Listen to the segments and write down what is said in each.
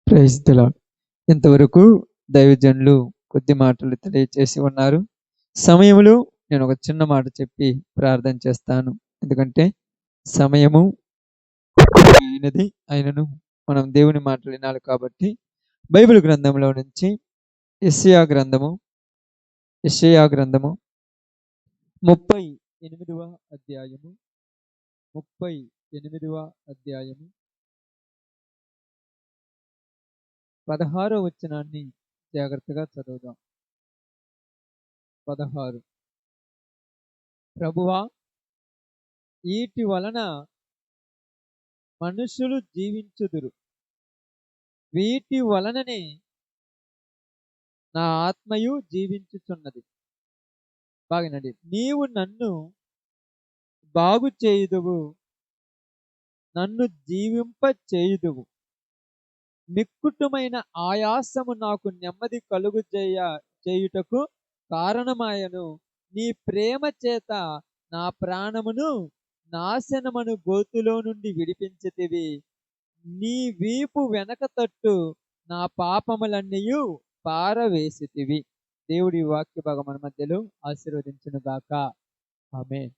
Praise the lord. ఇంతవరకు దైవజనులు కొద్ది మాటలు తెలియచేసి ఉన్నారు. సమయములో నేను ఒక చిన్న మాట చెప్పి ప్రార్థన చేస్తాను. ఎందుకంటే సమయము అయినది, అయినను మనం దేవుని మాటలు వినాలి కాబట్టి బైబిల్ గ్రంథంలో నుంచి యెషయా గ్రంథము 38వ అధ్యాయము 38వ అధ్యాయము 16వ వచనాన్ని జాగ్రత్తగా చదువుదాం. 16. ప్రభువా, వీటి వలన మనుషులు జీవించుదురు, వీటి వలననే నా ఆత్మయు జీవించుచున్నది. బాగానండి. నీవు నన్ను బాగు చేయుదువు, నన్ను జీవింప చేయుదువు. మిక్కుటమైన ఆయాసము నాకు నెమ్మది కలుగు చేయుటకు కారణమాయను. నీ ప్రేమ చేత నా ప్రాణమును నాశనమను గోతులో నుండి విడిపించితివి. నీ వీపు వెనక తట్టు నా పాపములన్నీయు పారవేసితివి. దేవుడి వాక్య భాగం మన మధ్యలో ఆశీర్వదించును గాక. ఆమేన్.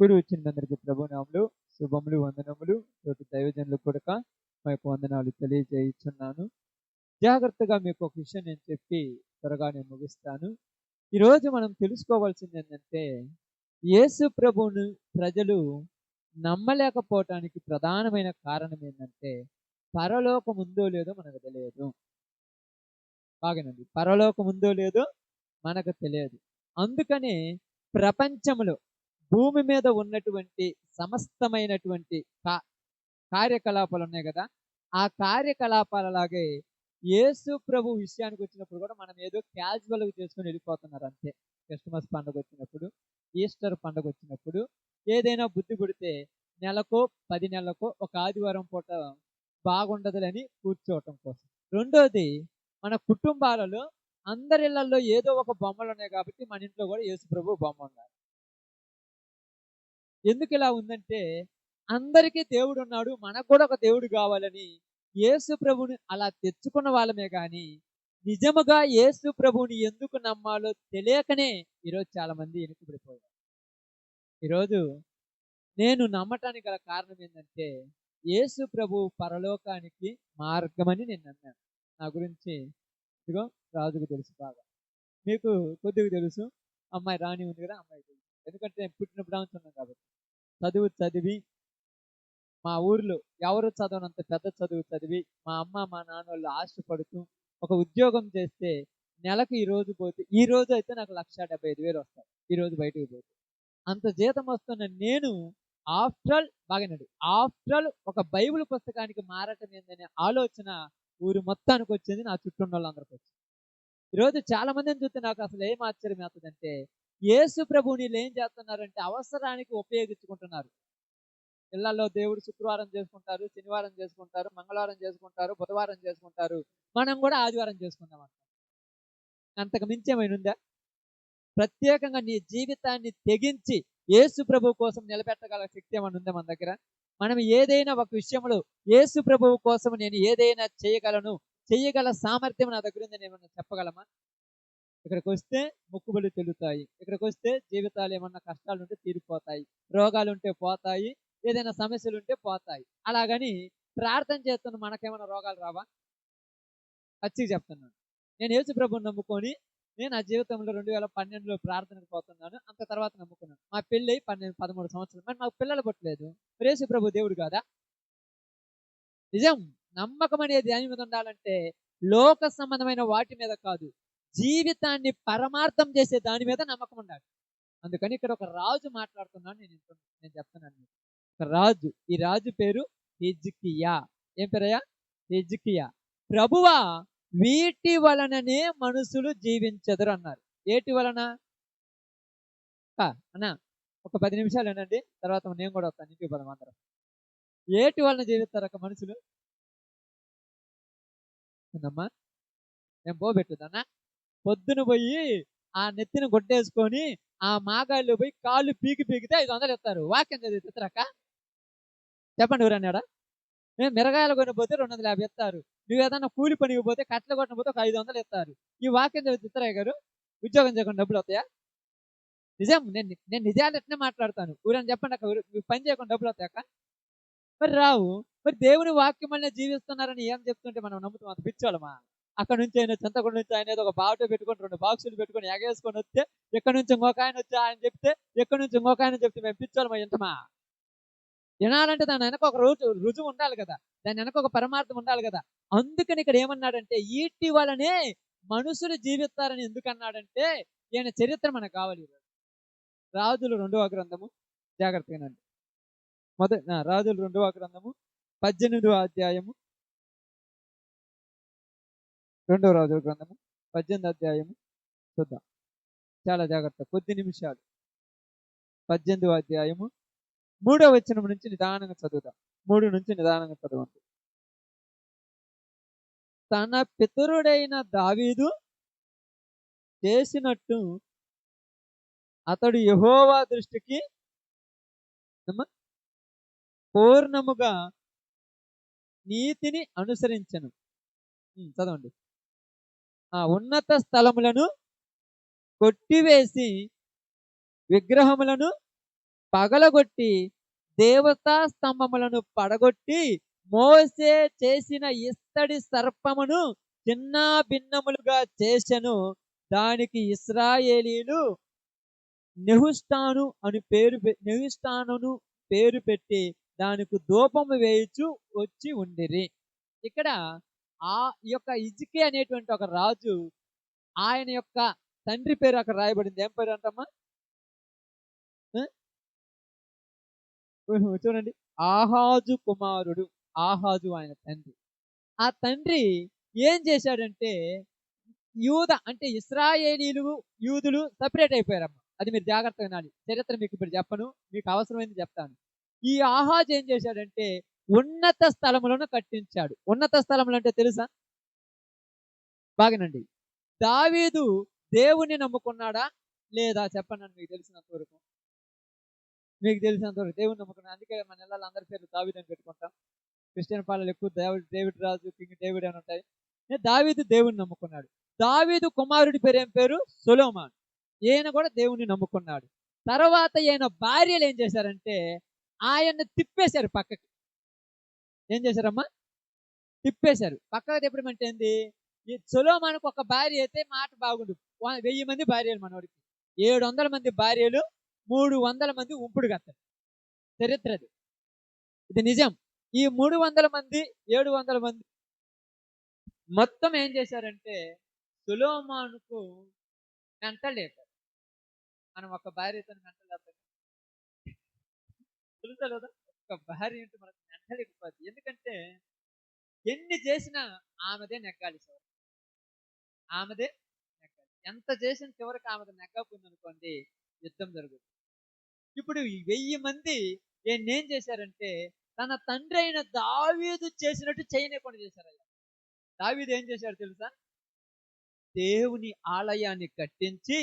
కూడి వచ్చినందరికీ ప్రభునామములు, శుభములు, వందనములు. తోటి దైవజనులు కూడా మా యొక్క వందనాలు తెలియజేయుచున్నాను. జాగ్రత్తగా మీకు ఒక విషయం నేను చెప్పి త్వరగా నేను ముగిస్తాను. ఈరోజు మనం తెలుసుకోవాల్సింది ఏంటంటే, యేసు ప్రభువును ప్రజలు నమ్మలేకపోవటానికి ప్రధానమైన కారణం ఏంటంటే, పరలోకం ఉందో లేదో మనకు తెలియదు. బాగానండి. పరలోకం ఉందో లేదో మనకు తెలియదు. అందుకనే ప్రపంచంలో భూమి మీద ఉన్నటువంటి సమస్తమైనటువంటి కార్యకలాపాలు ఉన్నాయి కదా, ఆ కార్యకలాపాలలాగే యేసు ప్రభు విషయానికి వచ్చినప్పుడు కూడా మనం ఏదో క్యాజువల్గా చేసుకొని వెళ్ళిపోతున్నారు అంతే. క్రిస్మస్ పండుగ వచ్చినప్పుడు, ఈస్టర్ పండుగ వచ్చినప్పుడు ఏదైనా బుద్ధి పుడితే నెలకో 10 నెలలకో ఒక ఆదివారం పూట బాగుండదులని కూర్చోవటం కోసం. రెండోది, మన కుటుంబాలలో అందరి ఇళ్లలో ఏదో ఒక బొమ్మలు ఉన్నాయి కాబట్టి మన ఇంట్లో కూడా యేసు ప్రభు బొమ్మ ఉండాలి. ఎందుకు ఇలా ఉందంటే, అందరికీ దేవుడు ఉన్నాడు, మనకు కూడా ఒక దేవుడు కావాలని యేసు ప్రభుని అలా తెచ్చుకున్న వాళ్ళమే కానీ నిజముగా యేసు ప్రభుని ఎందుకు నమ్మాలో తెలియకనే ఈరోజు చాలా మంది వెనుకబడిపోయారు. ఈరోజు నేను నమ్మటానికి గల కారణం ఏంటంటే, యేసు ప్రభు పరలోకానికి మార్గమని నేను నమ్మాను. నా గురించి ఇదిగో రాజుకు తెలుసు బాగా, మీకు కొద్దిగా తెలుసు, అమ్మాయి రాణి ఉంది కదా, అమ్మాయి తెలుసు. ఎందుకంటే నేను పుట్టినప్పుడు ఉన్నాను కాబట్టి. చదువు చదివి మా ఊర్లో ఎవరు చదవనంత పెద్ద చదువు చదివి మా అమ్మ మా నాన్న వాళ్ళు ఆశపడుతూ ఒక ఉద్యోగం చేస్తే నెలకు ఈ రోజు అయితే నాకు 1,75,000 వస్తాయి. ఈ రోజు బయటకు పోతే అంత జీతం వస్తున్న నేను ఆఫ్టర్ ఒక బైబిల్ పుస్తకానికి మారటం ఏందనే ఆలోచన ఊరు మొత్తానికి వచ్చింది, నా చుట్టూ ఉన్న వాళ్ళందరికీ వచ్చింది. ఈరోజు చాలా మందిని చూస్తే నాకు అసలు ఏం ఆశ్చర్యం అవుతుందంటే, యేసు ప్రభువుని ఏం చేస్తున్నారంటే అవసరానికి ఉపయోగించుకుంటున్నారు. ఇళ్లలో దేవుడు శుక్రవారం చేసుకుంటారు, శనివారం చేసుకుంటారు, మంగళవారం చేసుకుంటారు, బుధవారం చేసుకుంటారు. మనం కూడా ఆదివారం చేసుకుందాం అంట. అంతకు మించి ఏమైనా ఉందా? ప్రత్యేకంగా నీ జీవితాన్ని తెగించి యేసు ప్రభు కోసం నిలబెట్టగల శక్తి ఏమైనా ఉందా మన దగ్గర? మనం ఏదైనా ఒక విషయంలో యేసు ప్రభువు కోసం నేను ఏదైనా చేయగల సామర్థ్యం నా దగ్గర ఉందని ఏమన్నా చెప్పగలమా? ఇక్కడికి వస్తే మొక్కుబడులు తెలుగుతాయి, ఇక్కడికి వస్తే జీవితాలు ఏమన్నా కష్టాలు ఉంటే తీరిపోతాయి, రోగాలు ఉంటే పోతాయి, ఏదైనా సమస్యలు ఉంటే పోతాయి. అలాగని ప్రార్థన చేస్తున్న మనకేమైనా రోగాలు రావా? పచ్చిగా చెప్తున్నాను. నేను యేసు ప్రభువుని నమ్ముకొని నేను నా జీవితంలో 2012లో ప్రార్థనకు పోతున్నాను. అంత తర్వాత నమ్ముకున్నాను. మా పెళ్ళి 13 సంవత్సరాలు. మరి మాకు పిల్లలు పుట్టలేదు. యేసు ప్రభు దేవుడు కాదా? నిజం. నమ్మకం అనేది దాని మీద ఉండాలంటే లోక సంబంధమైన వాటి మీద కాదు, జీవితాన్ని పరమార్థం చేసే దాని మీద నమ్మకం ఉండాలి. అందుకని ఇక్కడ ఒక రాజు మాట్లాడుతున్నాను, నేను చెప్తున్నాను. ఒక రాజు, ఈ రాజు పేరు హిజ్కియా. ఏం పేరయ్యా? హిజ్కియా. ప్రభువా, వీటి వలననే మనుషులు జీవించదురు అన్నారు. ఏటి వలన అన్నా? ఒక 10 నిమిషాలు ఏనండి, తర్వాత నేను కూడా వస్తాను, ఇంటికి పోదాం అందరం. ఏటి వలన జీవిస్తారు అక్క మనుషులు? అమ్మా నేను పోబెట్టుదన్నా, పొద్దున పోయి ఆ నెత్తిని గొడ్డేసుకొని ఆ మాగాళ్ళు పోయి కాళ్ళు పీకితే 500 ఇస్తారు. వాక్యం చదివితే ఇస్తారక్క? చెప్పండి ఎవరన్నాడా? మేము మిరగాయలు కొనిపోతే 250 ఇస్తారు. నువ్వు ఏదైనా కూలి పనికి పోతే కట్టెలు కొట్టడం పోతే ఒక 500 ఇస్తారు. ఈ వాక్యం చదివితే ఇస్తారా గారు? ఉద్యోగం చేయకుండా డబ్బులు వస్తాయా? నిజం, నేను నిజాలు ఎట్నే మాట్లాడతాను. ఊరని చెప్పండి అక్క, మీరు పని చేయకుండా డబ్బులు వస్తాయక్క? మరి రావు. మరి దేవుని వాక్యం వల్లే జీవిస్తున్నారని ఏం చెప్తుంటే మనం నమ్ముతాం? అంత పిచ్చోళ్ళమా? అక్కడ నుంచి ఆయన చింతకుండా నుంచి ఆయన ఏదో ఒక బావుటో పెట్టుకొని 2 బాక్సులు పెట్టుకొని ఎగేసుకొని వస్తే, ఇక్కడ నుంచి ఇంకొక ఆయన వచ్చి ఆయన చెప్తే, ఇక్కడ నుంచి ఇంకొక ఆయన చెప్తే మేము పిచ్చోళ్ళమా ఇంటమా? వినాలంటే దాని వెనక ఒక రుజువు ఉండాలి కదా, దాని వెనక ఒక పరమార్థం ఉండాలి కదా. అందుకని ఇక్కడ ఏమన్నాడంటే ఈటి వలనే మనుషులు జీవిస్తారని ఎందుకన్నాడంటే ఈయన చరిత్ర మనకు కావాలి. రాజులు 2వ గ్రంథము, జాగ్రత్తగానండి. రాజులు 2వ గ్రంథము 18వ అధ్యాయము, 2వ రాజుల గ్రంథము 18వ అధ్యాయము చూద్దాం. చాలా జాగ్రత్త, కొద్ది నిమిషాలు. 18వ అధ్యాయము 3వ వచనం నుంచి నిదానంగా చదువుదాం. 3 నుంచి నిదానంగా చదవండి. తన పితరుడైన దావీదు చేసినట్టు అతడు యెహోవా దృష్టికి పూర్ణముగా నీతిని అనుసరించెను. చదవండి. ఉన్నత స్థలములను కొట్టివేసి విగ్రహములను పగలగొట్టి దేవతా స్తంభములను పడగొట్టి మోసే చేసిన ఇత్తడి సర్పమును చిన్న భిన్నములుగా చేసెను. దానికి ఇశ్రాయేలీలు నెహుష్టాను పేరు పెట్టి దానికి ధూపము వేయుచు వచ్చి ఉండిరి. ఇక్కడ ఆ యొక్క హిజ్కీ అనేటువంటి ఒక రాజు, ఆయన యొక్క తండ్రి పేరు అక్కడ రాయబడింది. ఏం పేరు అంటమ్మా? చూడండి, ఆహాజు కుమారుడు. ఆహాజు ఆయన తండ్రి. ఆ తండ్రి ఏం చేశాడంటే అంటే ఇశ్రాయేలీలు యూదులు సపరేట్ అయిపోయారమ్మా. అది మీరు జాగ్రత్తగా వినాలి. చరిత్ర మీకు ఇప్పుడు చెప్పను, మీకు అవసరమైంది చెప్తాను. ఈ ఆహాజు ఏం చేశాడంటే ఉన్నత స్థలములను కట్టించాడు. ఉన్నత స్థలములు అంటే తెలుసా? బాగానండి. దావీదు దేవుణ్ణి నమ్ముకున్నాడా లేదా చెప్పండి. మీకు తెలిసినంత వరకు దేవుని నమ్ముకున్నాడు. అందుకే మన నెలలు అందరి పేరు దావీదు అని పెట్టుకుంటాం. క్రిస్టియన్ పాలలు ఎక్కువ డేవిడ్ రాజు, కింగ్ డేవిడ్ అని ఉంటాయి. దావీదు దేవుని నమ్ముకున్నాడు. దావీదు కుమారుడి పేరు ఏం పేరు? సొలొమోను. ఈయన కూడా దేవుణ్ణి నమ్ముకున్నాడు. తర్వాత ఈయన భార్యలు ఏం చేశారంటే ఆయన్ని తిప్పేశారు పక్కకి. ఏం చేశారమ్మా? తిప్పేశారు పక్కకి. తిప్పడం ఏంది? ఈ సొలొమోనుకు ఒక భార్య అయితే మాట బాగుండు. 1000 మంది భార్యలు మనోడికి, 700 మంది భార్యలు, 300 మంది ఉంపుడు గత్తలు. చరిత్రది, ఇది నిజం. ఈ 300 మంది 700 మంది మొత్తం ఏం చేశారంటే సొలొమోనుకు మెంటల్ లేపారు. మనం ఒక భార్యతో మెంటల్ లేపారు తెలుసా లేదా? ఒక భార్య అంటే మనకు మెంటల్ ఎక్కువ. ఎందుకంటే ఎన్ని చేసినా ఆమెదే నెగ్గాలి సార్, ఆమెదే నెగ్గాలి. ఎంత చేసిన చివరికి ఆమెది నెగ్గకపోయింది అనుకోండి, యుద్ధం జరుగుతుంది. ఇప్పుడు 1000 మంది ఏం చేశారంటే తన తండ్రి అయిన దావీదు చేసినట్టు చేయలేకుండా చేశారు. దావీదు ఏం చేశాడు తెలుసా? దేవుని ఆలయాన్ని కట్టించి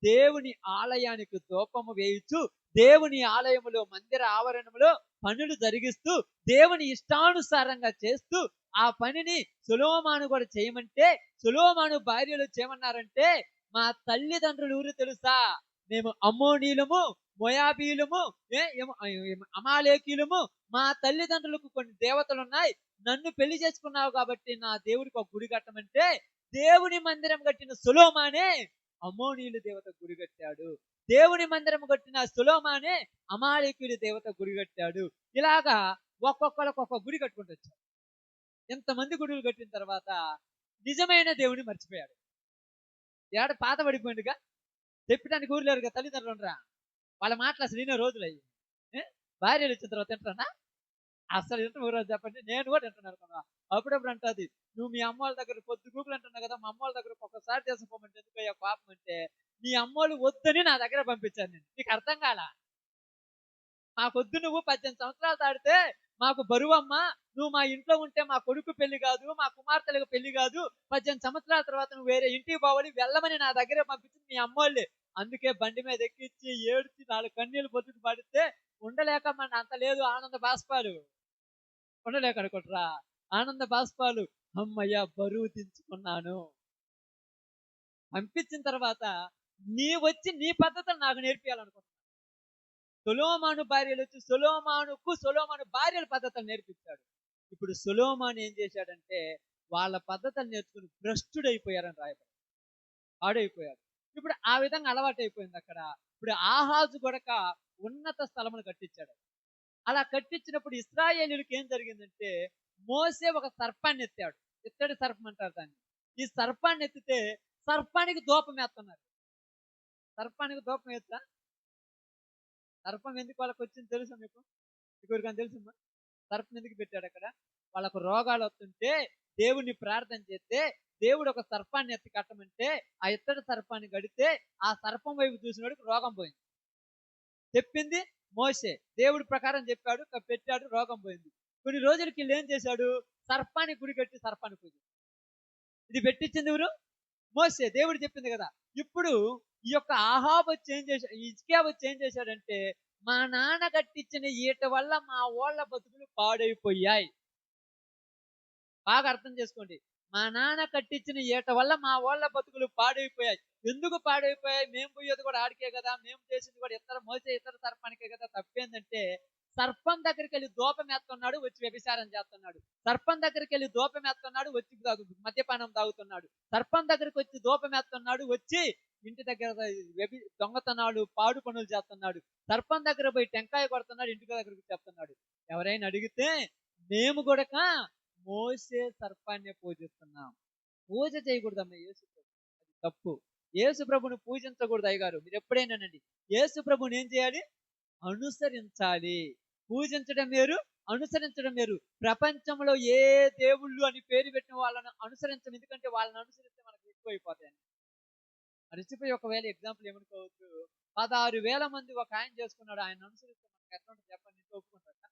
దేవుని ఆలయానికి ధూపము వేయుచు దేవుని ఆలయములో మందిర ఆవరణములో పనులు జరిగిస్తూ దేవుని ఇష్టానుసారంగా చేస్తూ ఆ పనిని సొలొమోను కూడా చేయమంటే సొలొమోను భార్యలు చేయమన్నారంటే మా తల్లిదండ్రులు ఊరు తెలుసా? మేము అమ్మోనీలము, మోయాబీలము, అమాలేకీలము, మా తల్లిదండ్రులకు కొన్ని దేవతలు ఉన్నాయి. నన్ను పెళ్లి చేసుకున్నావు కాబట్టి నా దేవుడికి ఒక గుడి కట్టమంటే దేవుని మందిరం కట్టిన సొలొమోనే అమ్మోనీయుల దేవత గుడి కట్టాడు. దేవుని మందిరం కట్టిన సొలొమోనే అమాలేకీయుల దేవత గుడి కట్టాడు. ఇలాగా ఒక్కొక్కరికి ఒక్కొక్క గుడి కట్టుకుంటూ వచ్చాడు. ఎంతమంది గుడులు కట్టిన తర్వాత నిజమైన దేవుని మర్చిపోయాడు. ఏడ పాత పడిపోయిందిగా, చెప్పడానికి ఊరు లేరుగా, తల్లిదండ్రులు ఉండరా, వాళ్ళ మాటలు అసలు వినే రోజులు అయ్యి. భార్యలు వచ్చిన తర్వాత తింటారా? అసలు తింటాం రోజు చెప్పండి. నేను కూడా తింటాను అనుకున్నా. అప్పుడప్పుడు అంటుంది, నువ్వు మీ అమ్మ వాళ్ళ దగ్గర పొద్దు గూకులు అంటున్నావు కదా, మా అమ్మ వాళ్ళ దగ్గర ఒక్కొక్కసారి చేసుకోమంటే ఎందుకయ్యా పాపం అంటే నీ అమ్మోళ్ళు వద్దని నా దగ్గర పంపించాను నేను. నీకు అర్థం కాలా? మాకొద్దు, నువ్వు 18 సంవత్సరాలు దాడితే మాకు బరువమ్మా, నువ్వు మా ఇంట్లో ఉంటే మా కొడుకు పెళ్లి కాదు, మా కుమార్తెలకు పెళ్లి కాదు, 18 సంవత్సరాల తర్వాత నువ్వు వేరే ఇంటికి పోవాలి, వెళ్ళమని నా దగ్గరే పంపించింది మీ అమ్మోళ్ళే. అందుకే బండి మీద ఎక్కించి ఏడ్చి 4 కన్నీళ్ళు పొద్దుకు పడితే ఉండలేక మన అంత లేదు ఆనంద బాష్పాలు, ఉండలేక అనుకుంటారా ఆనంద బాష్పాలు. హమ్మయ్య! బరువు దించుకున్నాను. పంపించిన తర్వాత నీవొచ్చి నీ పద్ధతులు నాకు నేర్పియాలనుకుంటున్నావు. సొలొమోను భార్యలొచ్చి సొలొమోను భార్యల పద్ధతులు నేర్పించాడు. ఇప్పుడు సొలొమోను ఏం చేశాడంటే, వాళ్ళ పద్ధతులు నేర్చుకొని భ్రష్టుడైపోయారని రాయబడింది. పాడైపోయాడు. ఇప్పుడు ఆ విధంగా అలవాటైపోయిందక్కడ. ఇప్పుడు ఆహాజు గొడక ఉన్నత స్థలమును కట్టించాడు. అలా కట్టించినప్పుడు ఇశ్రాయేలీయులకి ఏం జరిగిందంటే, మోసే ఒక సర్పాన్ని ఎత్తాడు. ఇత్తడి సర్పం అంటారు దాన్ని. ఈ సర్పాన్ని ఎత్తితే సర్పానికి ధూపమేత్తన్నారు. సర్పానికి ధూపం ఏయొచ్చా? సర్పం ఎందుకు వాళ్ళకొచ్చింది తెలుసా మీకు? మీకెవరికైనా తెలుసమ్మా? సర్పం ఎందుకు పెట్టాడక్కడ? వాళ్ళకు రోగాలొస్తుంటే దేవుడిని ప్రార్థన చేస్తే, దేవుడు ఒక సర్పాన్ని ఎత్తి కట్టమంటే, ఆ ఇత్తడి సర్పాన్ని గడితే, ఆ సర్పం వైపు చూసినోడికి రోగం పోయింది. చెప్పింది మోషే. దేవుడి ప్రకారం చెప్పాడు, పెట్టాడు, రోగం పోయింది. కొన్ని రోజులకి ఈళ్ళేం చేశాడు? సర్పానికి గుడి కట్టి సర్పాన్ని పూజించారు. ఇది పెట్టించింది ఎవరు? మోసే. దేవుడు చెప్పింది కదా! ఇప్పుడు ఈ యొక్క ఆహాబు వచ్చి ఏం చేశాడు? హిజ్కియా వచ్చి ఏం చేశాడంటే, మా నాన్న కట్టించిన ఈట వల్ల మా వోళ్ళ బతుకులు పాడైపోయాయి. బాగా అర్థం చేసుకోండి. మా నాన్న కట్టించిన ఈట వల్ల మా వోళ్ళ బతుకులు పాడైపోయాయి. ఎందుకు పాడైపోయాయి? మేము పోయేది కూడా ఆడికే కదా! మేము చేసింది కూడా మోసే ఇతర సర్పానికే కదా! తప్పేందంటే, సర్పం దగ్గరికెళ్ళి ధూపమేత్తన్నాడు, వచ్చి వ్యభిచారం చేస్తున్నాడు. సర్పం దగ్గరికెళ్ళి ధూపమేత్తన్నాడు, వచ్చి మద్యపానం తాగుతున్నాడు. సర్పం దగ్గరికొచ్చి ధూపమేత్తన్నాడు, వచ్చి ఇంటి దగ్గర దొంగతనాలు, పాడు పనులు చేస్తున్నాడు. సర్పం దగ్గర పోయి టెంకాయ కొడుతున్నాడు, ఇంటి దగ్గరికి చెప్తున్నాడు. ఎవరైనా అడిగితే మేము గూడక మోసే సర్పాన్నే పూజిస్తున్నాం. పూజ చేయకూడదమ్మా యేసు ప్రభు. అది తప్పు. యేసు ప్రభుని పూజించకూడదు అయ్యగారు. మీరు ఎప్పుడైనానండి. యేసు ప్రభుని ఏం చేయాలి? అనుసరించాలి. పూజించడం వేరు, అనుసరించడం వేరు. ప్రపంచంలో ఏ దేవుళ్ళు అని పేరు పెట్టిన వాళ్ళని అనుసరించం. ఎందుకంటే వాళ్ళని అనుసరిస్తే మనకు ఎక్కువైపోతాయని. మరిచిపోయి ఒకవేళ ఎగ్జాంపుల్ ఏమనుకోవచ్చు, 16,000 మంది ఒక ఆయన చేసుకున్నాడు. ఆయన అనుసరిస్తే మనకు ఎట్లా ఉంటుంది చెప్పండి? ఇంట్లో ఒప్పుకుంటారా?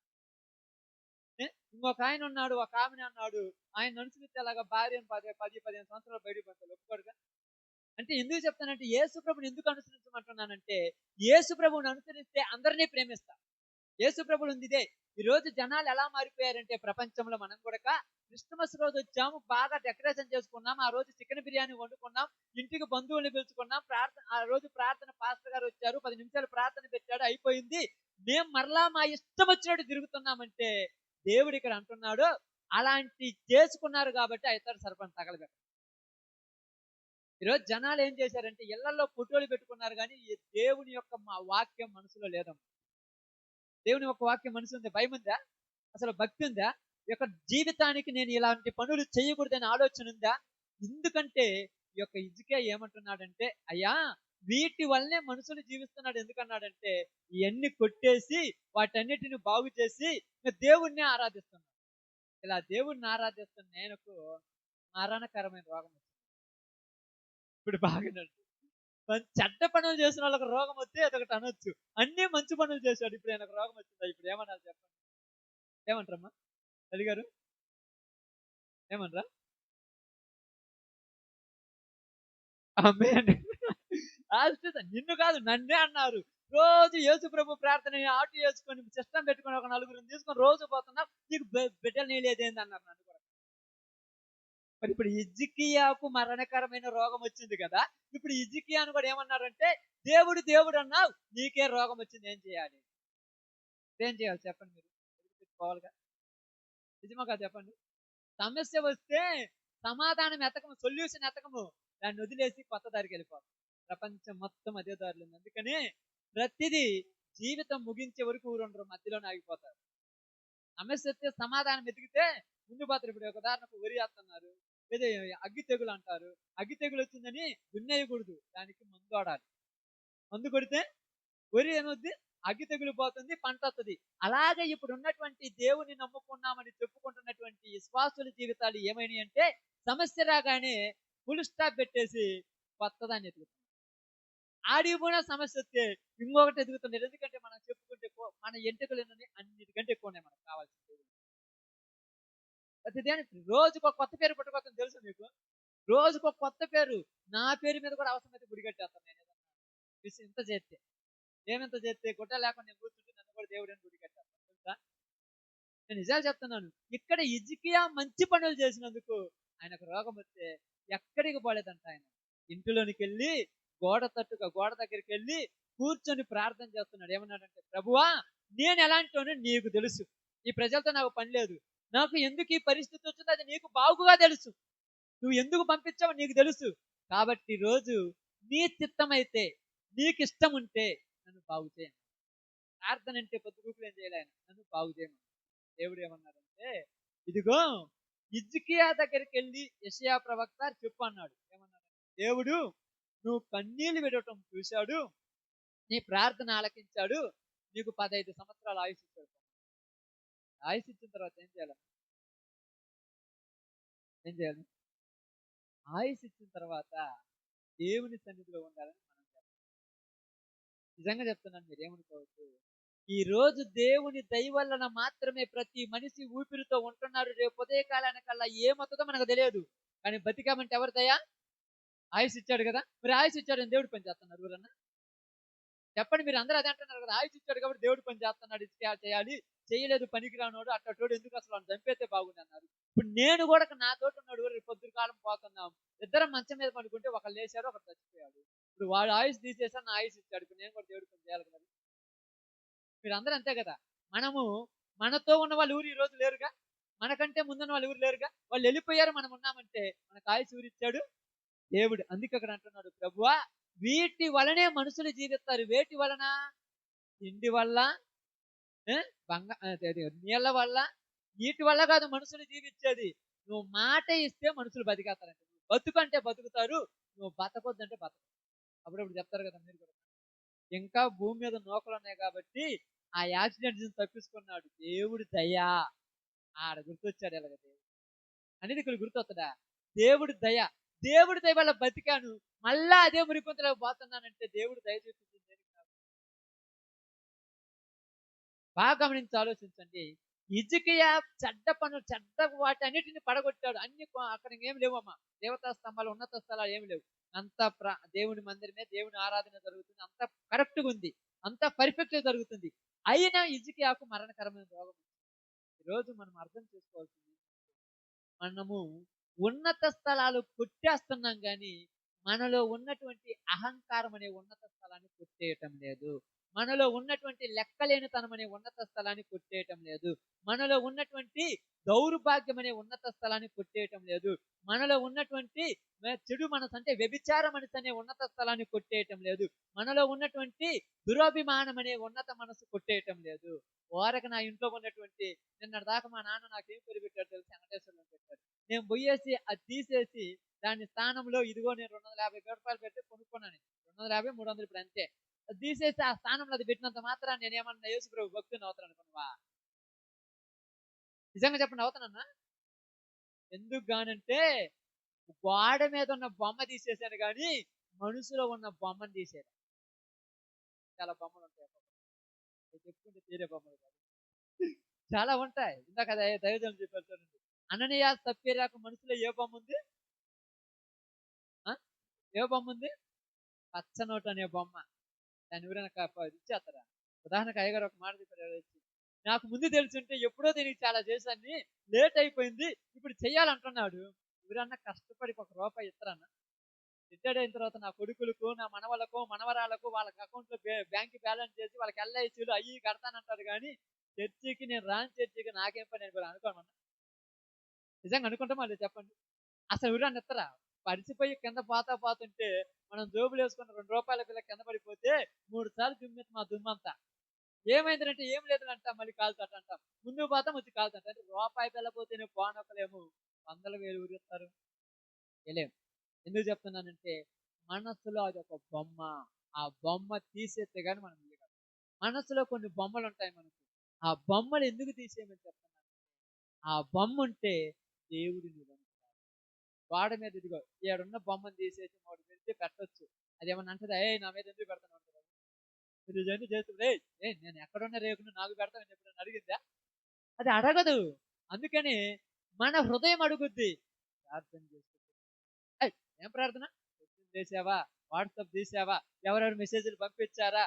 ఇంకొక ఆయన ఉన్నాడు, ఒక ఆమెని అన్నాడు, ఆయన అనుసరిస్తే అలాగా భార్యను 10, 15 సంవత్సరాలు బయటకు పంపాలి. ఒప్పుకోడుగా? అంటే ఎందుకు చెప్తానంటే, యేసు ప్రభుని ఎందుకు అనుసరించమంటున్నానంటే, యేసు ప్రభువుని అనుసరిస్తే అందరినీ ప్రేమిస్తా. యేసు ప్రభుడు ఉంది ఇదే. ఈ రోజు జనాలు ఎలా మారిపోయారంటే ప్రపంచంలో, మనం కూడా క్రిస్టమస్ రోజు వచ్చాము, బాగా డెకరేషన్ చేసుకున్నాం, ఆ రోజు చికెన్ బిర్యానీ వండుకున్నాం, ఇంటికి బంధువుల్ని పిలుచుకున్నాం, ఆ రోజు ప్రార్థన పాస్టర్ గారు వచ్చారు, 10 నిమిషాలు ప్రార్థన పెట్టాడు, అయిపోయింది. మేము మరలా మా ఇష్టం వచ్చినట్టు తిరుగుతున్నామంటే, దేవుడు ఇక్కడ అంటున్నాడు, అలాంటి చేసుకున్నారు కాబట్టి ఆ ఇతర సర్పంచ్ తగలబెట్ట. ఈరోజు జనాలు ఏం చేశారంటే ఇళ్లలో ఫోటోలు పెట్టుకున్నారు, కానీ ఈ దేవుని యొక్క వాక్యం మనసులో లేదమ్మా. దేవుని యొక్క వాక్యం మనసు ఉంది. భయం ఉందా? అసలు భక్తి ఉందా? ఈ యొక్క జీవితానికి నేను ఇలాంటి పనులు చేయకూడదని ఆలోచన ఉందా? ఎందుకంటే ఈ యొక్క హిజ్కియా ఏమంటున్నాడంటే, అయ్యా వీటి వల్లనే మనుషులు జీవిస్తున్నాడు. ఎందుకన్నాడంటే, ఇవన్నీ కొట్టేసి వాటన్నిటిని బాగు చేసి దేవుణ్ణి ఆరాధిస్తున్నాడు. ఇలా దేవుణ్ణి ఆరాధిస్తున్న నేనకు మరణకరమైన రోగం వచ్చింది. ఇప్పుడు బాగానండి. చెడ్డ పనులు చేసిన వాళ్ళకి రోగం వస్తే అదొకటి అనొచ్చు. అన్ని మంచి పనులు చేశాడు, ఇప్పుడు ఆయనకు రోగం వచ్చిందా? ఇప్పుడు ఏమనాలి చెప్పండి? ఏమంటారమ్మా తల్లి గారు? ఏమనరా? ఆమేన్. నిన్ను కాదు నన్నే అన్నారు. రోజు యేసు ప్రభు ప్రార్థన ఆటు చేసుకొని సిస్టం పెట్టుకొని ఒక నలుగురిని తీసుకొని రోజు పోతున్నాం, నీకు బిడ్డలు నీలేదేంది అన్నారు నన్ను కూడా. మరి ఇప్పుడు హిజ్కియాకు మరణకరమైన రోగం వచ్చింది కదా, ఇప్పుడు హిజ్కియాను కూడా ఏమన్నారంటే, దేవుడు దేవుడు అన్నావు, నీకే రోగం వచ్చింది, ఏం చేయాలి? ఏం చేయాలి చెప్పండి? మీరు పెట్టుకోవాలిగా. నిజమా కాదు చెప్పండి? సమస్య వస్తే సమాధానం ఎతకము, సొల్యూషన్ ఎతకము, దాన్ని వదిలేసి కొత్త దారికి వెళ్ళిపోతాం. ప్రపంచం మొత్తం అదే దారిలో ఉంది. అందుకనే ప్రతిదీ జీవితం ముగించే వరకు ఊరుండరు, మధ్యలోనే ఆగిపోతారు. సమస్య వస్తే సమాధానం వెతికితే ముందు పోతారు. ఇప్పుడు ఒక ఉదాహరణకు వరి వేస్తున్నారు, ఏదో అగ్గి తెగులు అంటారు. అగ్గి తెగులు వచ్చిందని దున్నేయకూడదు, దానికి మందు వాడాలి. మందు కొడితే వరి ఏమవుద్ది? అగ్గి తెగులు పోతుంది, పంట వస్తుంది. అలాగే ఇప్పుడు ఉన్నటువంటి దేవుని నమ్ముకున్నామని చెప్పుకుంటున్నటువంటి విశ్వాసుల జీవితాలు ఏమైనాయి అంటే, సమస్య రాగానే ఫుల్ స్టాప్ పెట్టేసి కొత్తదాన్ని ఎదుగుతున్నారు. ఆడికి పోయినా సమస్య వస్తే ఇంకొకటి ఎదుగుతున్నారు. ఎందుకంటే మనం చెప్పుకుంటే మన ఎంటుకలు అన్నిటికంటే ఎక్కువ ఉన్నాయి మనకు కావాల్సింది. ప్రతిదానికి రోజుకు ఒక కొత్త పేరు పట్టుకోవచ్చని తెలుసు మీకు? రోజుకు ఒక కొత్త పేరు. నా పేరు మీద కూడా అవసరమైతే గుడి కట్టేస్తాను నేను ఏదన్నా ఇంత చేస్తే. ఏమింత చేస్తే గుడ్డ లేకుండా నేను కూర్చుంటే నన్ను కూడా దేవుడని గుడి కట్టేస్తాను తెలుసా? నేను నిజాలు చెప్తున్నాను. ఇక్కడ హిజ్కియా మంచి పనులు చేసినందుకు ఆయనకు రోగం వస్తే ఎక్కడికి పోలేదంట ఆయన. ఇంటిలోనికి వెళ్ళి గోడ దగ్గరికి వెళ్ళి కూర్చొని ప్రార్థన చేస్తున్నాడు. ఏమన్నాడంటే, ప్రభువా నేను ఎలాంటోనో నీకు తెలుసు. ఈ ప్రజలతో నాకు పని లేదు. నాకు ఎందుకు ఈ పరిస్థితి వచ్చిందో అది నీకు బాగుగా తెలుసు. నువ్వు ఎందుకు పంపించావో నీకు తెలుసు. కాబట్టి ఈ రోజు నీ చిత్తమైతే, నీకు ఇష్టం ఉంటే నన్ను బాగు చేయను. ప్రార్థన అంటే పొద్దుగూకులు ఏం చేయాలి ఆయన, నన్ను బాగు చేయమని. దేవుడు ఏమన్నాడంటే, ఇదిగో హిజ్కియా దగ్గరికి వెళ్ళి యెషయా ప్రవక్త చెప్పు అన్నాడు. ఏమన్నాడు? దేవుడు నువ్వు కన్నీళ్లు విడవటం చూశాడు, నీ ప్రార్థన ఆలకించాడు, నీకు 15 సంవత్సరాలు ఆయుష్ ఇచ్చాడు. ఆయుష్ ఇచ్చిన తర్వాత ఏం చేయాలి? ఏం చేయాలి? ఆయుష్ ఇచ్చిన తర్వాత దేవుని సన్నిధిలో ఉండాలని మనం చెప్పాలి. నిజంగా చెప్తున్నాను, మీరు ఏమనుకోవచ్చు. ఈ రోజు దేవుని దయ వలన మాత్రమే ప్రతి మనిషి ఊపిరితో ఉంటున్నారు. రేపు ఉదయకాలానికల్లా ఏమవుతుందో మనకు తెలియదు. కానీ బతికామంటే ఎవరి దయ? ఆయుష్ ఇచ్చాడు కదా. మరి ఆయుష్ ఇచ్చాడని దేవుడు పని చేస్తున్నారు ఎవరన్నా? చెప్పండి. మీరు అందరూ అదే అంటున్నారు కదా, ఆయుష్ ఇచ్చాడు కాబట్టి దేవుడు పని చేస్తున్నాడు, ఇది చేయాలి, చేయలేదు పనికిరానోడు అట్టోడు ఎందుకు అసలు అని చంపేస్తే బాగుంది అన్నారు. ఇప్పుడు నేను కూడా నా తోటి ఉన్నాడు, రేపు పొద్దున కాలం పోతున్నాం, ఇద్దరం మంచం మీద పడుకుంటే ఒకళ్ళు లేచారు, ఒకరు చచ్చిపోయాడు. ఇప్పుడు వాడు ఆయుష్ తీసేసారు, నా ఆయుష్ ఇచ్చాడు, ఇప్పుడు నేను కూడా దేవుడు పని చేయాలి కదా. మీరు అందరూ అంతే కదా. మనతో ఉన్న వాళ్ళు ఊరు ఈ రోజు లేరుగా, మనకంటే ముందున్న వాళ్ళు ఊరు లేరుగా, వాళ్ళు వెళ్ళిపోయారు, మనం ఉన్నామంటే మనకు ఆయుష్ ఊరు ఇచ్చాడు దేవుడు. అందుకే అక్కడ అంటున్నాడు, ప్రభువా వీటి వలనే మనుషులు జీవిస్తారు. వేటి వలన? తిండి వల్ల, నీళ్ళ వల్ల, వీటి వల్ల కాదు మనుషులు జీవించేది. నువ్వు మాట ఇస్తే మనుషులు బతికేస్తారంటే, నువ్వు బతుకంటే బతుకుతారు, నువ్వు బతకొద్దంటే బతక. అప్పుడప్పుడు చెప్తారు కదా మీరు కూడా. ఇంకా భూమి మీద నూకలు ఉన్నాయి కాబట్టి ఆ యాక్సిడెంట్ నుంచి తప్పించుకున్నాడు. దేవుడి దయ ఆడ గుర్తొచ్చాడు. ఎలాగ దేవుడు అనేది ఇక్కడ గుర్తొస్తుందా? దేవుడి దయ. దేవుడి దయ వల్ల బతికాను, మళ్ళా అదే మురికొంతలో పోతున్నానంటే దేవుడు దయ చూపించింది. బాగా గమనించి ఆలోచించండి. హిజ్కియా చెడ్డ వాటి అన్నిటిని పడగొట్టాడు. అక్కడ ఏమి లేవమ్మా, దేవతా స్తంభాలు, ఉన్నత స్థలాలు ఏమి లేవు. అంత దేవుని మందిరమే, దేవుని ఆరాధన జరుగుతుంది, అంత కరెక్ట్గా ఉంది, అంత పర్ఫెక్ట్ గా జరుగుతుంది. అయినా హిజ్కియాకు మరణకరమైన రోగం. ఈరోజు మనం అర్థం చేసుకోవాల్సింది, మనము ఉన్నత స్థలాలు కొట్టేస్తున్నాం కానీ మనలో ఉన్నటువంటి అహంకారం అనే ఉన్నత స్థలాన్ని కొట్టేయటం లేదు. మనలో ఉన్నటువంటి లెక్కలేనితనం అనే ఉన్నత స్థలాన్ని కొట్టేయటం లేదు. మనలో ఉన్నటువంటి దౌర్భాగ్యం అనే ఉన్నత స్థలాన్ని కొట్టేయటం లేదు. మనలో ఉన్నటువంటి చెడు మనసు అంటే వ్యభిచార మనసు అనే ఉన్నత స్థలాన్ని కొట్టేయటం లేదు. మనలో ఉన్నటువంటి దురాభిమానం అనే ఉన్నత మనసు కొట్టేయటం లేదు. ఓరక నా ఇంట్లో ఉన్నటువంటి, నిన్నటి దాకా మా నాన్న నాకేం పేరు పెట్టాడు తెలిసి వెంకటేశ్వరం పెట్టాడు. నేను పోయేసి అది తీసేసి దాని స్థానంలో ఇదిగో నేను 250 రూపాయలు పెట్టి కొనుక్కున్నాను. 250, 300 ఇప్పుడు అంతే. అది తీసేసి ఆ స్థానంలో అది పెట్టినంత మాత్రం నేనేమన్నా యేసు ప్రభు భక్తుని అవుతాను అనుకున్నావా? నిజంగా చెప్పండి, అవుతానన్నా? ఎందుకు గానంటే గోడ మీద ఉన్న బొమ్మ తీసేసాను కానీ మనసులో ఉన్న బొమ్మను తీసేది. చాలా బొమ్మలు ఉంటాయి, చెప్పుకుంటే తీరే బొమ్మలు కాదు, చాలా ఉంటాయి. ఇందాక దైవజనం చెప్పారు చూడండి, అననీయ సప్ఫీరాకు మనసులో ఏ బొమ్మ ఉంది? ఏ బొమ్మ ఉంది? పచ్చనోటు అనే బొమ్మ. దాన్ని ఎవరైనా ఇచ్చేస్తారా? ఉదాహరణకు అయ్యగారు ఒక మాట చెప్పారు, నాకు ముందు తెలుసుంటే ఎప్పుడో దీనికి చాలా చేశాన్ని, లేట్ అయిపోయింది, ఇప్పుడు చెయ్యాలంటున్నాడు. ఎవరన్నా కష్టపడి ₹1 ఇస్తారన్నా? రిటైర్డ్ అయిన తర్వాత నా కొడుకులకు, నా మనవలకు, మనవరాలకు వాళ్ళకి అకౌంట్లో బ్యాంక్ బ్యాలెన్స్ చేసి వాళ్ళకి ఎల్ఐసీలు అయ్యి కడతానంటారు కానీ చర్చికి నేను రాని చర్చికి నాకేం పని అని అనుకోమన్నా? నిజంగా అనుకుంటాం వాళ్ళు చెప్పండి. అసలు ఎవరన్నా ఇస్తారా? పరిచిపోయి కింద పోతుంటే మనం జోబులు వేసుకున్న ₹2 పిల్ల కింద పడిపోతే 3 సార్లు దుమ్మెత్తి మా దుమ్మంతా. ఏమైందంటే ఏం లేదంట, మళ్ళీ కాలుతాట అంటాం. ముందుకు పోతాం, వచ్చి కాలుతాట. అంటే రూపాయి పిల్లపోతేనే పోనొక్కలేము, 100,000 ఊరిస్తారు వెళ్ళేం. ఎందుకు చెప్తున్నానంటే మనస్సులో అది ఒక బొమ్మ. ఆ బొమ్మ తీసేస్తే కానీ మనం ఇవ్వగలం. మనస్సులో కొన్ని బొమ్మలు ఉంటాయి మనకు. ఆ బొమ్మలు ఎందుకు తీసేయమని చెప్తున్నాను? ఆ బొమ్మ ఉంటే దేవుడు గోడ మీద ఇదిగో ఏడున్న బొమ్మను తీసేసి 3 పెడితే పెట్టొచ్చు. అదేమన్నా అంటదా, నా మీద ఎందుకు పెడతాను అంటారు? మీరు ఇవన్నీ చేస్తుంది, నేను ఎక్కడున్న రేకును నాకు పెడతామని ఎప్పుడైనా అడిగిందా? అది అడగదు. అందుకని మన హృదయం అడుగుద్ది. ప్రార్థన చేసుకుంటుంది. ఏం ప్రార్థన? చేసావా, వాట్సాప్ తీసావా, ఎవరెవరు మెసేజ్లు పంపించారా,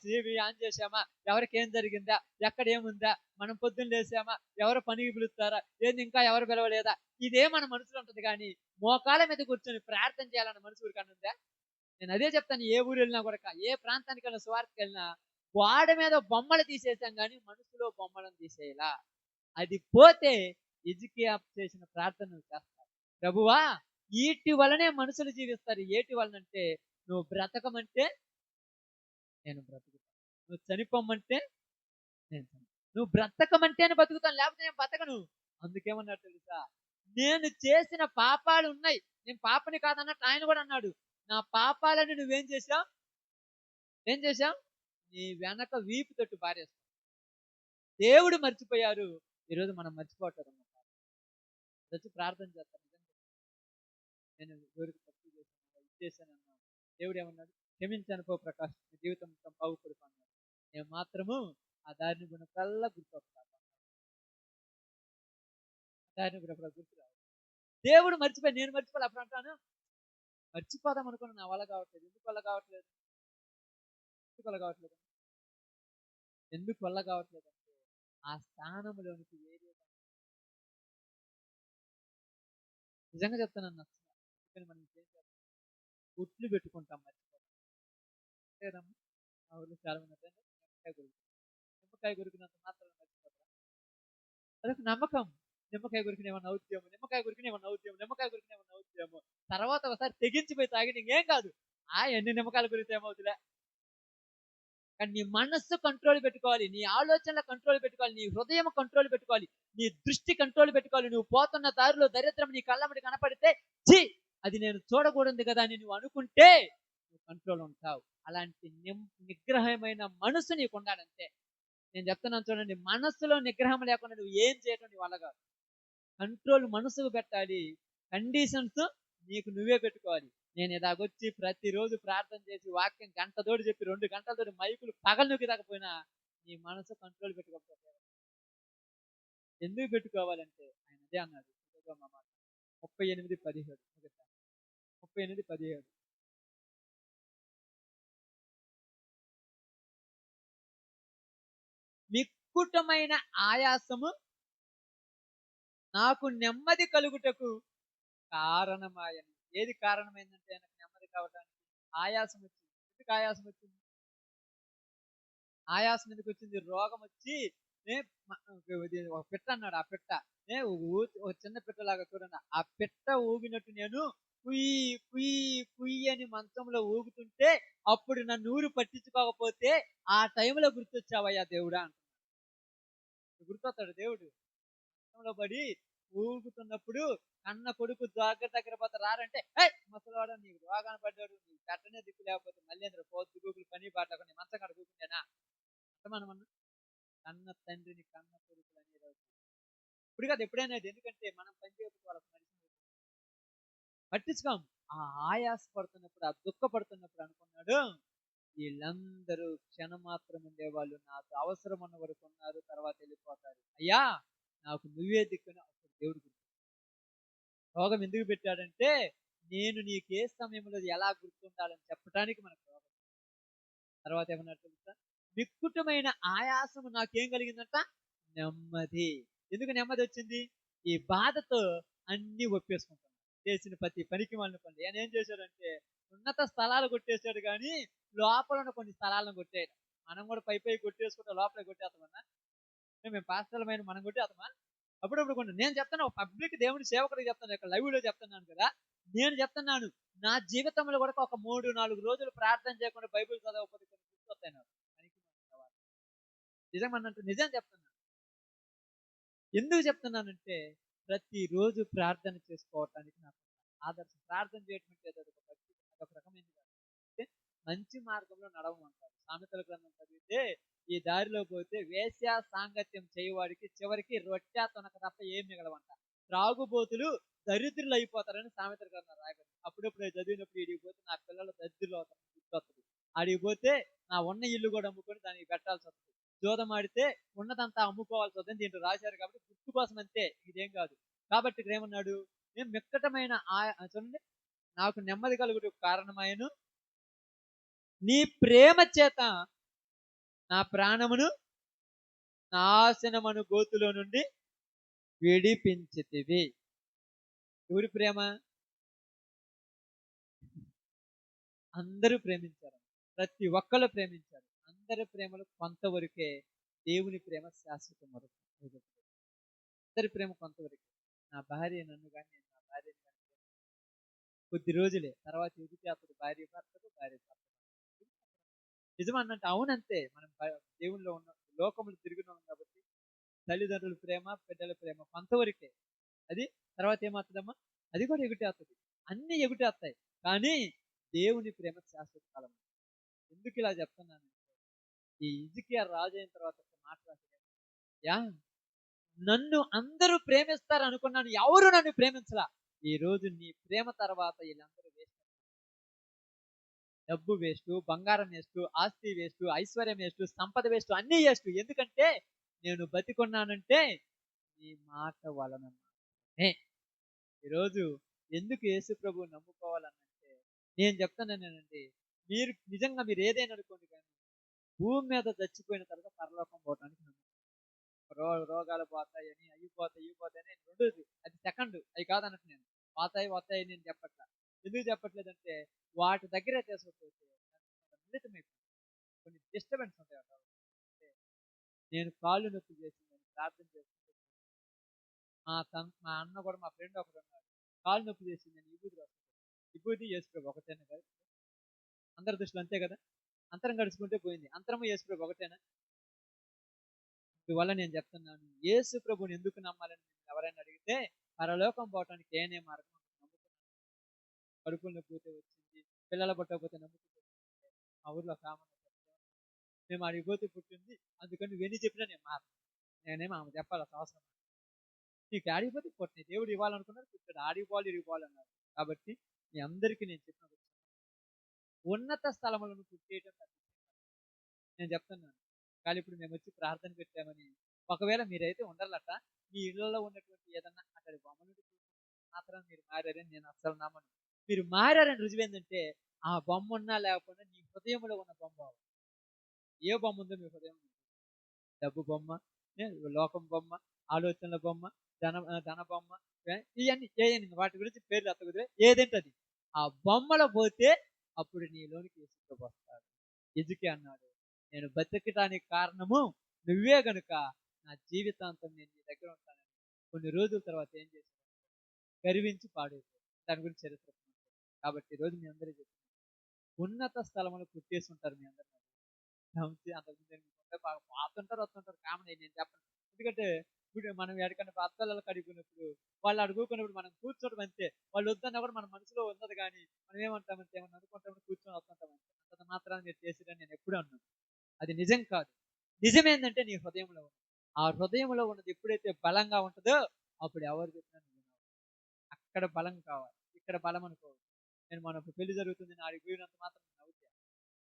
టీవీ ఆన్ చేసామా, ఎవరికి ఏం జరిగిందా, ఎక్కడ ఏముందా, మనం పొద్దున్న లేసామా, ఎవరు పనికి పిలుస్తారా, ఏంది ఇంకా ఎవరు పిలవలేదా, ఇదే మన మనసులో ఉంటుంది. కానీ మోకాళ్ళ మీద కూర్చొని ప్రార్థన చేయాలన్న మనసు ఊరికన్నా ఉందా? నేను అదే చెప్తాను. ఏ ఊరు వెళ్ళినా కూడా, ఏ ప్రాంతానికి వెళ్ళినా, స్వార్థకి వెళ్ళినా గోడ మీద బొమ్మలు తీసేసాం కానీ మనసులో బొమ్మలను తీసేయాలా. అది పోతే హిజ్కియా చేసిన ప్రార్థన నువ్వు చేస్తావు. ప్రభువా, వీటి వలనే మనుషులు జీవిస్తారు. ఏటి వలనంటే, నువ్వు బ్రతకమంటే నేను బ్రతుకుతాను, నువ్వు చనిపోమంటే నేను చనిపోతాను. నువ్వు బ్రతకమంటేనే బతుకుతాను, లేకపోతే నేను బతకను. అందుకేమన్నాడు తెలుసా? నేను చేసిన పాపాలు ఉన్నాయి, నేను పాపని కాదన్నట్టు ఆయన కూడా అన్నాడు. నా పాపాలను నువ్వేం చేశావు? ఏం చేశావు? నీ వెనక వీపు తట్టు పారేస్తావు. దేవుడు మర్చిపోయారు, ఈరోజు మనం మర్చిపోవటం అన్నమాట. వచ్చి ప్రార్థన చేస్తాను. నేను ఎవరికి తప్పు చేశాను, ఇది చేశాను అన్నాను. దేవుడు ఏమన్నాడు? క్షమించాను పో ప్రకాష్, నీ జీవితం మొత్తం బాగుపడుకు అన్నాడు. నేను మాత్రము ఆ దారిని గుణకల్లా గుర్తొస్తాను. దారిని గుణ గుర్తురావు. దేవుడు మర్చిపోయి నేను మర్చిపోవాలి. అప్పుడు అంటాను, మర్చిపోదాం అనుకున్నా, నా వల్ల కావట్లేదు. ఎందుకు వల్ల కావట్లేదు? ఎందుకు వల్ల కావట్లేదు? ఎందుకు వల్ల కావట్లేదు అంటే, ఆ స్థానంలోనికి వేరే నిజంగా చెప్తానన్న నచ్చ మనం ఏం చేస్తాం? గుట్లు పెట్టుకుంటాం, మర్చిపోతాం లేదమ్మా. మా ఊళ్ళో చాలా మంది నిమ్మకాయ కొరుకుతారు. నిమ్మకాయ కొరికినంత మాత్రం మర్చిపోతాం. అదొక నమ్మకం. నిమ్మకాయ కొరికిన ఏమన్నా అవుద్దేమో, నిమ్మకాయ కొరికిన ఏమన్నా అవుద్దేమో, నిమ్మకాయ కొరికిన ఏమన్నా అవుద్దేమో. తర్వాత ఒకసారి తెగించిపోయి తాగి ఇంకేం కాదు, ఎన్ని నిమ్మకాయలు కొరికితే ఏమవుతులే. కానీ నీ మనస్సు కంట్రోల్ పెట్టుకోవాలి, నీ ఆలోచనల కంట్రోల్ పెట్టుకోవాలి, నీ హృదయం కంట్రోల్ పెట్టుకోవాలి, నీ దృష్టి కంట్రోల్ పెట్టుకోవాలి. నువ్వు పోతున్న దారిలో దరిద్రం నీ కళ్ళమ్మడి కనపడితే, ఛీ, అది నేను చూడకూడదు కదా అని నువ్వు అనుకుంటే నువ్వు కంట్రోల్ ఉంటావు. అలాంటి నిగ్రహమైన మనసు నీకు ఉండాలంటే. నేను చెప్తున్నాను చూడండి, మనస్సులో నిగ్రహం లేకుండా నువ్వు ఏం చేయటం నీ వల్ల కాదు. కంట్రోల్ మనసుకు పెట్టాలి, కండిషన్స్ నీకు నువ్వే పెట్టుకోవాలి. నేను ఇలాగొచ్చి ప్రతిరోజు ప్రార్థన చేసి వాక్యం గంటతోటి చెప్పి 2 గంటలతోటి మైకులు పగలనొక్కి రాకపోయినా నీ మనసు కంట్రోల్ పెట్టుకోకపోతే ఎందుకు పెట్టుకోవాలంటే ఆయన అదే అన్నాడు. 38:17 38:17 మిక్కుటమైన ఆయాసము నాకు నెమ్మది కలుగుటకు కారణమాయను. ఏది కారణమైందంటే ఆయనకు నెమ్మది కావడానికి? ఆయాసం వచ్చింది. ఎందుకు ఆయాసం వచ్చింది? ఆయాసం ఎందుకు వచ్చింది? రోగం వచ్చి ఒక పిట్ట అన్నాడు. ఆ పిట్ట ఒక చిన్న పిట్టలాగా చూడండి, ఆ పిట్ట ఊగినట్టు నేను కుయ్యి కుయ్యి కుయ్యి అని మంచంలో ఊగుతుంటే అప్పుడు నన్ను ఊరు పట్టించుకోకపోతే ఆ టైంలో గుర్తొచ్చావయ్యా దేవుడా అంటున్నాడు. గుర్తొస్తాడు దేవుడు. మంచంలో పడి ఊగుతున్నప్పుడు కన్న కొడుకు దగ్గర పోతే రారంటే, ముసలివాడు నీకు రోగాన్ని పడ్డాడు, నీకు పెట్టనే దిక్కు లేకపోతే మళ్ళీ అందరూ పోతు గూగులు పని పాటకు నీ మంచం కాడ కూర్చుంటేనా అర్థమనమన్నా. కన్న తండ్రిని కన్న కొడుకులు అనేది ఇప్పుడు కాదు, ఎప్పుడైనా. ఎందుకంటే మనం పని చేయకపోతే వాళ్ళకి పట్టించుకోం. ఆ ఆయాస పడుతున్నప్పుడు, ఆ దుఃఖపడుతున్నప్పుడు అనుకున్నాడు, వీళ్ళందరూ క్షణం మాత్రం ఉండేవాళ్ళు, నాకు అవసరం ఉన్న వరకు ఉన్నారు, తర్వాత వెళ్ళిపోతారు. అయ్యా, నాకు నువ్వే దిక్కున. అప్పుడు దేవుడు రోగం ఎందుకు పెట్టాడంటే, నేను నీకు ఏ సమయంలో ఎలా గుర్తుండాలని చెప్పడానికి మనకు రోగం. తర్వాత ఏమన్నా తెలుసా? మిక్కుటమైన ఆయాసము నాకేం కలిగిందంట? నెమ్మది. ఎందుకు నెమ్మది వచ్చింది? ఈ బాధతో అన్ని ఒప్పేసుకుంటాను, చేసిన ప్రతి పనికి వాళ్ళని పనులు. ఆయన ఏం చేశాడంటే, ఉన్నత స్థలాలు కొట్టేశాడు కానీ లోపల ఉన్న కొన్ని స్థలాలను కొట్టేయడం. మనం కూడా పై కొట్టేసుకుంటే లోపల కొట్టేస్తామన్నా? మేము పాస్టర్లమైన మనం కొట్టేస్తామా? అప్పుడప్పుడు కొన్ని నేను చెప్తాను, పబ్లిక్ దేవుని సేవకుడికి చెప్తాను, ఇక్కడ లైవ్ లో చెప్తున్నాను కదా. నేను చెప్తున్నాను, నా జీవితంలో కూడా ఒక 3-4 రోజులు ప్రార్థన చేయకుండా బైబిల్ చదవకపోతే కొన్ని గుర్తొస్తాయి నాకు. నిజమన్నట్టు నిజం చెప్తున్నాను. ఎందుకు చెప్తున్నానంటే, ప్రతిరోజు ప్రార్థన చేసుకోవటానికి నాకు ఆదర్శం. ప్రార్థన చేయటం అంటే అదొక రకమైనది కాదు. అంటే మంచి మార్గంలో నడవమంటారు. సామెతల గ్రంథం చదివితే, ఈ దారిలో పోతే వేశ్య సాంగత్యం చేయవాడికి చివరికి రొట్టె తొనక తప్ప ఏం మిగలవంట. త్రాగుబోతులు దరిద్రులు అయిపోతారని సామెతల గ్రంథం రాయబడింది. అప్పుడప్పుడు చదివినప్పుడు ఇడికి పోతే నా పిల్లలు దరిద్రులు అవుతారు గుర్తొస్తుంది. అడిగి పోతే నా ఉన్న ఇల్లు కూడా అమ్ముకొని దానికి పెట్టాల్సి వస్తుంది. జోదం ఆడితే ఉన్నదంతా అమ్ముకోవాల్సి వద్దని దీంట్లో రాశారు కాబట్టి గుర్తు కోసం అంతే, ఇదేం కాదు. కాబట్టి ఇక్కడ ఏమన్నాడు? నేను మిక్కటమైన చూడండి, నాకు నెమ్మది కలుగుటకు కారణమాయను. నీ ప్రేమ చేత నా ప్రాణమును నాశనమను గోతులో నుండి విడిపించితివి. ఎవరి ప్రేమ? అందరూ ప్రేమించారు. ప్రతి ఒక్కరు ప్రేమించారు. అందరి ప్రేమలు కొంతవరకే. దేవుని ప్రేమ శాశ్వతం వరకు. అందరి ప్రేమ కొంతవరకే. నా భార్య నన్ను కానీ, నేను నా భార్యని కానీ కొద్ది రోజులే. తర్వాత ఎదుటి అతడు భార్య భర్తకు, భార్య భర్త నిజమన్నట్టు అవునంతే. మనం దేవుల్లో ఉన్న లోకములు తిరుగుతున్నాం కాబట్టి తల్లిదండ్రుల ప్రేమ, బిడ్డల ప్రేమ కొంతవరకే. అది తర్వాత ఏమవుతుందమ్మా? అది కూడా ఎగుటేస్తుంది. అన్ని ఎగుటేస్తాయి. కానీ దేవుని ప్రేమ శాశ్వత కాలం. ఎందుకు ఇలా చెప్తున్నాను? ఈ హిజ్కియా రాజు అయిన తర్వాత ఒక మాట రాశాడు. యా నన్ను అందరూ ప్రేమిస్తారు అనుకున్నాను, ఎవరు నన్ను ప్రేమించలా. ఈ రోజు నీ ప్రేమ తర్వాత వీళ్ళందరూ వేస్ట్. డబ్బు వేస్ట్, బంగారం వేస్ట్, ఆస్తి వేస్ట్, ఐశ్వర్యం వేస్ట్, సంపద వేస్ట్, అన్నీ వేస్ట్. ఎందుకంటే నేను బతికున్నానంటే నీ మాట వలన. ఈరోజు ఎందుకు యేసు ప్రభు నమ్ముకోవాలనంటే నేను చెప్తానండి, మీరు నిజంగా మీరు ఏదైనా అనుకోండి, కానీ భూమి మీద చచ్చిపోయిన తర్వాత పరలోకం పోవటానికి రోగాలు పోతాయని, అవి పోతాయి, ఇవి పోతాయని రెండోది, అది సెకండ్. అవి కాదన్నట్టు నేను పోతాయి నేను చెప్పట్లా. ఎందుకు చెప్పట్లేదంటే వాటి దగ్గరే తీసుకపోతే మిళితమైపోయింది. కొన్ని డిస్టర్బెన్స్ ఉంటాయి అక్కడ. నేను కాళ్ళు నొప్పి చేసి నేను ప్రార్థన చేసుకుంటే మా అన్న కూడా, మా ఫ్రెండ్ ఒకడు ఉన్నాడు, కాళ్ళు నొప్పి చేసి నేను విభూతి రాస్తాను. విభూతి యేసుప్రభు ఒకటేనా కదా? అందరి దృష్టిలో అంతే కదా? అంతరం గడుచుకుంటే పోయింది. అంతరము యేసుప్రభు ఒకటేనా? అందువల్ల నేను చెప్తున్నాను, యేసు ప్రభుని ఎందుకు నమ్మాలని ఎవరైనా అడిగితే పరలోకం పోవటానికి ఏనే మార్గం నమ్ముకున్నాను. కడుపులు నొప్పితే వచ్చింది, పిల్లల పుట్టకపోతే నమ్ముకుంటే మా ఊర్లో కామన్. మేము అడిగిపోతే పుట్టింది, అందుకని వెని చెప్పినా నేను నేనేమో ఆమె చెప్పాలి అవసరం. నీకు ఆడిపోతే పుట్టిన దేవుడు ఇవ్వాలనుకున్నారు, పుట్టాడు. ఆడిపోవాలి ఇరిగిపోవాలి అన్నారు. కాబట్టి మీ అందరికీ నేను చెప్పిన ఉన్నత స్థలములను పుట్టేయటం నేను చెప్తున్నాను. కానీ ఇప్పుడు మేము వచ్చి ప్రార్థన పెట్టామని ఒకవేళ మీరైతే ఉండర్లట, మీ ఇళ్లలో ఉన్నటువంటి ఏదన్నా అక్కడ బొమ్మలు మాత్రం మీరు మారారని నేను అస్సలు నమ్మను. మీరు మారారని రుజువు ఏంటంటే ఆ బొమ్మ ఉన్నా లేకపోయినా నీ హృదయంలో ఉన్న బొమ్మ. ఏ బొమ్మ ఉందో మీ హృదయం? డబ్బు బొమ్మ, లోకం బొమ్మ, ఆలోచనల బొమ్మ, ధన బొమ్మ, ఇవన్నీ చేయని వాటి గురించి పేర్లు ఎత్తకుదిరే. ఏదేంటది ఆ బొమ్మలో పోతే అప్పుడు నీలోనికి తీసుకుపోస్తాడు. ఎజుకి అన్నాడు, నేను బతికటానికి కారణము నువ్వే గనుక నా జీవితాంతం నేను నీ దగ్గర ఉంటానని కొన్ని రోజుల తర్వాత ఏం చేశాను? గర్వించి పాడైపోయాడు. దాని గురించి చరిత్ర. కాబట్టి ఈరోజు మీ అందరూ చెప్తున్నారు, ఉన్నత స్థలములు పుట్టేసి ఉంటారు మీ అందరూ. అంతకుముందు పాతుంటారు, వస్తుంటారు, కామన్. నేను చెప్పను. ఎందుకంటే ఇప్పుడు మనం ఎక్కడికన్నా అత్తలలో కడిగిపోయినప్పుడు వాళ్ళు అడుగుకున్నప్పుడు మనం కూర్చోవడం అంతే. వాళ్ళు వద్దన్నా కూడా మన మనసులో ఉన్నది, కానీ మనం ఏమంటామంటే ఏమన్నా అనుకుంటామని కూర్చొని వస్తుంటాం అంతే. అంత మాత్రాన్ని మీరు చేసిరని నేను ఎప్పుడు అన్నాను. అది నిజం కాదు. నిజం ఏంటంటే నీ హృదయంలో ఉంది. ఆ హృదయంలో ఉన్నది ఎప్పుడైతే బలంగా ఉంటుందో అప్పుడు ఎవరు చెప్పినా అక్కడ బలం కావాలి, ఇక్కడ బలం అనుకోవాలి. నేను మన పెళ్లి జరుగుతుంది, నాడికి పోయినంత మాత్రం అవుద్దా?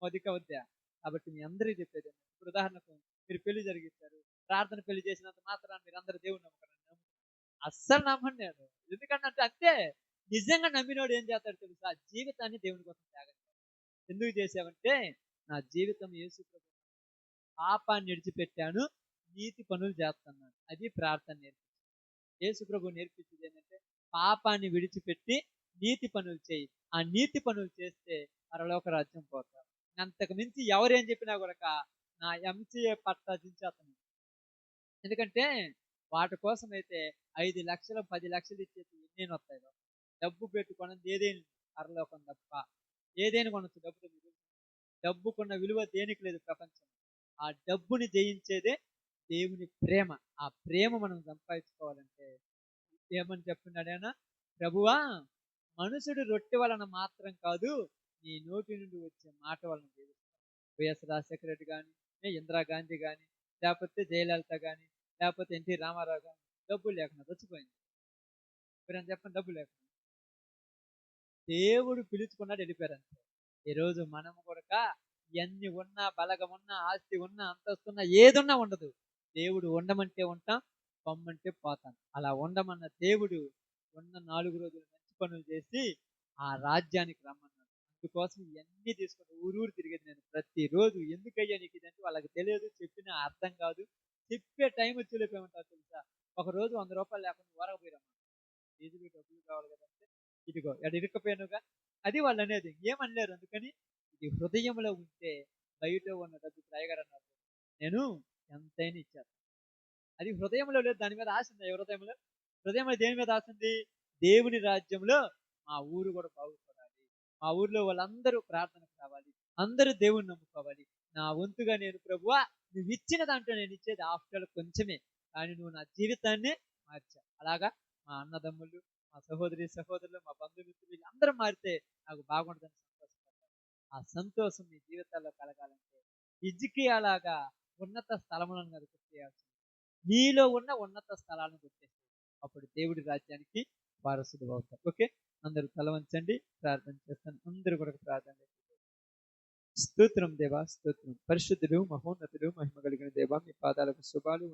మొదక వద్దా? కాబట్టి మీ అందరికీ చెప్పేది, ఇప్పుడు ఉదాహరణకు మీరు పెళ్లి జరిగిస్తారు, ప్రార్థన పెళ్లి చేసినంత మాత్రాన్ని మీరు అందరూ దేవుని నమ్ముతారు? అస్సలు నమ్మండి నేను. ఎందుకంటే అంతే. నిజంగా నమ్మినోడు ఏం చేస్తాడు తెలుసా? జీవితాన్ని దేవుని కోసం త్యాగం. ఎందుకు చేసావంటే నా జీవితం యేసు ప్రభు పాపాన్ని విడిచిపెట్టాను, నీతి పనులు చేస్తున్నాను. అది ప్రార్థన నేర్పించింది. యేసు ప్రభు నేర్పించేది ఏంటంటే పాపాన్ని విడిచిపెట్టి నీతి పనులు చేయి. ఆ నీతి పనులు చేస్తే పరలోక రాజ్యం పోతారు. అంతకు మించి ఎవరేం చెప్పినా కూడా నా ఎంసీఏ పట్టా దించేస్తాను. ఎందుకంటే వాటి కోసం అయితే 5 లక్షలు 10 లక్షలు ఇచ్చేసి ఎన్ని వస్తాయి? డబ్బు పెట్టుకున్నది ఏదైనా పరలోకం తప్ప. ఏదైనా కొనొచ్చు డబ్బుతో. డబ్బుకున్న విలువ దేనికి లేదు ప్రపంచం. ఆ డబ్బుని జయించేదే దేవుని ప్రేమ. ఆ ప్రేమ మనం సంపాదించుకోవాలంటే ఏమని చెప్తున్నాడైనా? ప్రభువా, మనుషుడు రొట్టె వలన మాత్రం కాదు, నీ నోటి నుండి వచ్చే మాట వలన జీవిస్తాడు. వైఎస్ రాజశేఖర రెడ్డి కానీ, ఇందిరాగాంధీ కానీ, లేకపోతే జయలలిత కానీ, లేకపోతే ఎన్టీ రామారావు కానీ డబ్బులు లేకుండా చచ్చిపోయింది. మీరు చెప్పండి, డబ్బు లేకుండా. దేవుడు పిలుచుకున్నాడు, వెళ్ళిపోయారంటే. ఈరోజు మనము కూడా ఎన్ని ఉన్నా, బలగం ఉన్నా, ఆస్తి ఉన్నా, అంతస్తున్నా, ఏదున్నా ఉండదు. దేవుడు ఉండమంటే ఉంటాం, పొమ్మంటే పోతాం. అలా ఉండమన్న దేవుడు ఉన్న 4 రోజులు మంచి పనులు చేసి ఆ రాజ్యానికి రమ్మన్నాడు. అందుకోసం ఇవన్నీ తీసుకొని ఊరూరు తిరిగేది నేను ప్రతిరోజు. ఎందుకయ్యా నీకు ఇదంటే వాళ్ళకి తెలియదు, చెప్పినా అర్థం కాదు. చెప్పే టైం వచ్చేలోపు ఏమంటారు తెలుసా? ఒకరోజు ₹100 లేకుండా ఊరకపోయిరమ్మా. ఫీజుకి డబ్బులు కావాలి కదంటే, ఇదిగో ఈడ ఇరుక్కపోయానుగా. అది వాళ్ళనేది. ఏమనలేరు. అందుకని ఇది హృదయంలో ఉంటే బయట ఉన్న డబ్బు అయ్యగారన్నారు, నేను ఎంతైనా ఇచ్చేస్తా. అది హృదయంలో లేదు. దాని మీద ఆశ ఉందా ఈ హృదయంలో? హృదయంలో దేని మీద ఆశ ఉంది? దేవుని రాజ్యంలో మా ఊరు కూడా బాగుపడాలి. మా ఊర్లో వాళ్ళందరూ ప్రార్థనకు రావాలి. అందరూ దేవుణ్ణి నమ్ముకోవాలి. నా వంతుగా నేను ప్రభువా నువ్వు ఇచ్చిన దాంట్లో నేను ఇచ్చేది ఆఫ్టర్ కొంచెమే. కానీ నువ్వు నా జీవితాన్నే మార్చావు. అలాగా మా అన్నదమ్ములు, మా సహోదరి సహోదరులు, మా బంధుమిత్రులు వీళ్ళందరూ మారితే నాకు బాగుంటుందని సంతోషపడ్డాను. ఆ సంతోషం మీ జీవితాల్లో కలగాలంటే హిజ్కియా లాగా ఉన్నత స్థలములను మీరు గుర్తియాల్సింది. నీలో ఉన్న ఉన్నత స్థలాలను గుర్తించండి. అప్పుడు దేవుడి రాజ్యానికి వారసుడు అవుతారు. ఓకే, అందరూ తల వంచండి, ప్రార్థన చేస్తాను. అందరూ కూడా ప్రార్థన చేయండి. స్తోత్రం దేవా, స్తోత్రం. పరిశుద్ధుడు, మహోన్నతుడు, మహిమ కలిగిన దేవా, మీ పాదాలకు శుభాలు.